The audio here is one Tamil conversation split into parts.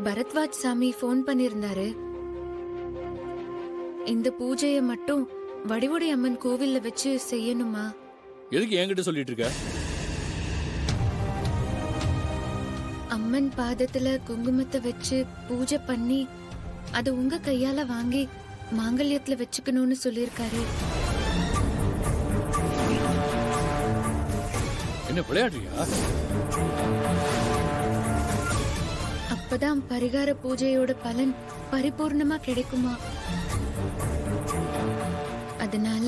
பரத்வாஜ் சாமி ஃபோன் பண்ணிருந்தாரு. இந்த பூஜையை மட்டும் வடிவுடை அம்மன் கோவில்ல வச்சு செய்யணுமா? எதுக்கு என்கிட்ட சொல்லிட்டு இருக்க? அம்மன் பாதத்துல குங்குமத்தை வச்சு பூஜை பண்ணி அது உங்க கையால வாங்கி மாங்கல்யத்துல வச்சுக்கணும்னு சொல்லிருக்காரு. என்ன விளையாடுறியா? அப்பதான் பரிகார பூஜையோட பலன் பரிபூர்ணமா கிடைக்குமா? அதனால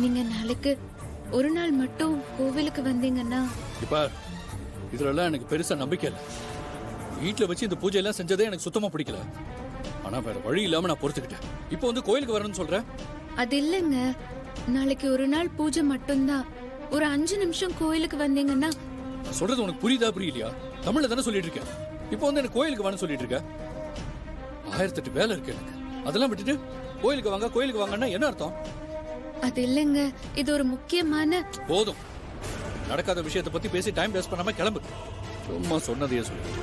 நீங்க நாளைக்கு ஒரு நாள் மட்டும் கோவிலுக்கு வந்தீங்கன்னா. இப்ப இதுல எனக்கு பெருசா நம்பிக்கை இல்ல. வீட்டுல வச்சு இந்த பூஜை எல்லாம் செஞ்சதே எனக்கு சுத்தமா பிடிக்கல. ஆனா வேற வழி இல்லாம நான் பொறுத்துக்கிட்டேன். இப்போ வந்து கோயிலுக்கு வரணும்னு சொல்றேன். அது இல்லங்க, நாளைக்கு ஒரு நாள் பூஜை மட்டும்தான். ஒரு 5 நிமிஷம் கோயிலுக்கு வந்தீங்கன்னா. நான் சொல்றது உனக்கு புரியுதா புரியலையா? தமிழ்ல தானே சொல்லிட்டு இருக்கேன். இப்போ வந்து எனக்கு கோயிலுக்கு வான்னு சொல்லிட்டு இருக்க. 1008 வேலை இருக்கு எனக்கு. அதெல்லாம் விட்டுட்டு கோயிலுக்கு வாங்கன்னா என்ன அர்த்தம்? அது இல்லங்க, இது ஒரு முக்கியமான. போதும், நடக்காத விஷயத்தை பத்தி பேசி டைம் வேஸ்ட் பண்ணாம கிளம்பு. சும்மா சொன்னதையே சொல்லு.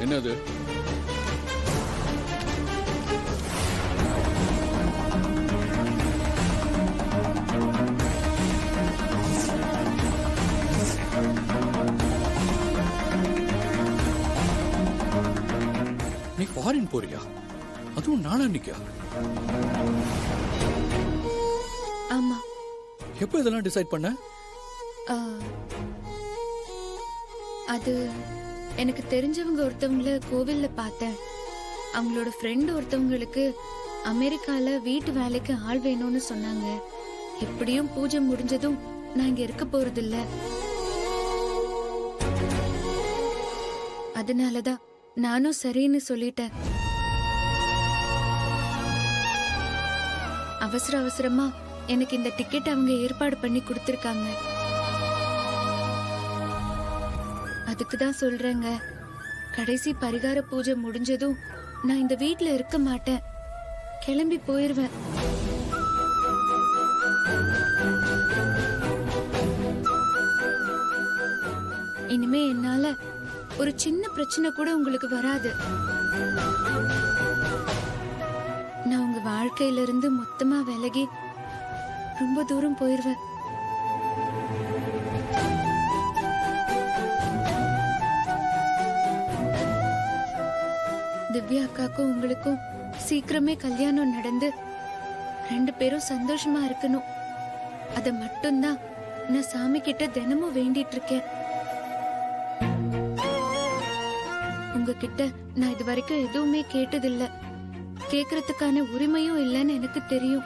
என்னது? நீ ஃபாரின் போறியா? அதுவும் நாளான்னைக்கா? ஆமா. எப்ப இதெல்லாம் டிசைட் பண்ண? அது எனக்கு தெரிஞ்சவங்க ஒருத்தவங்கள கோவில்ல பார்த்தேன். அவங்களோட ஃப்ரெண்ட் ஒருத்தவங்களுக்கு அமெரிக்கால வீட்டு வேலைக்கு ஆள் வேணும்னு சொன்னாங்க. எப்படியும் பூஜை முடிஞ்சதும் நான் இங்க இருக்க போறது இல்ல. அதனாலதான் நானும் சரின்னு சொல்லிட்டேன். அவசரமா எனக்கு இந்த டிக்கெட் அவங்க ஏற்பாடு பண்ணி கொடுத்திருக்காங்க. அதுக்குதான் சொல்றேங்க, கடைசி பரிகார பூஜை முடிஞ்சதும் நான் இந்த வீட்ல இருக்க மாட்டேன். கிளம்பி போயிருவேன். இனிமே என்னால ஒரு சின்ன பிரச்சனை கூட உங்களுக்கு வராது. நான் உங்க வாழ்க்கையில இருந்து மொத்தமா விலகி ரொம்ப தூரம் போயிருவேன். திவ்யா அக்காக்கும் உங்களுக்கும் சீக்கிரமே கல்யாணம் நடந்து 2 பேரும் சந்தோஷமா இருக்கணும். அத மட்டும்தான் நான் சாமி கிட்ட தினமும் வேண்டிட்டு இருக்கேன். உங்ககிட்ட நான் இது வரைக்கும் எதுவுமே கேட்டதில்ல. கேக்குறதுக்கான உரிமையும் இல்லைன்னு எனக்கு தெரியும்.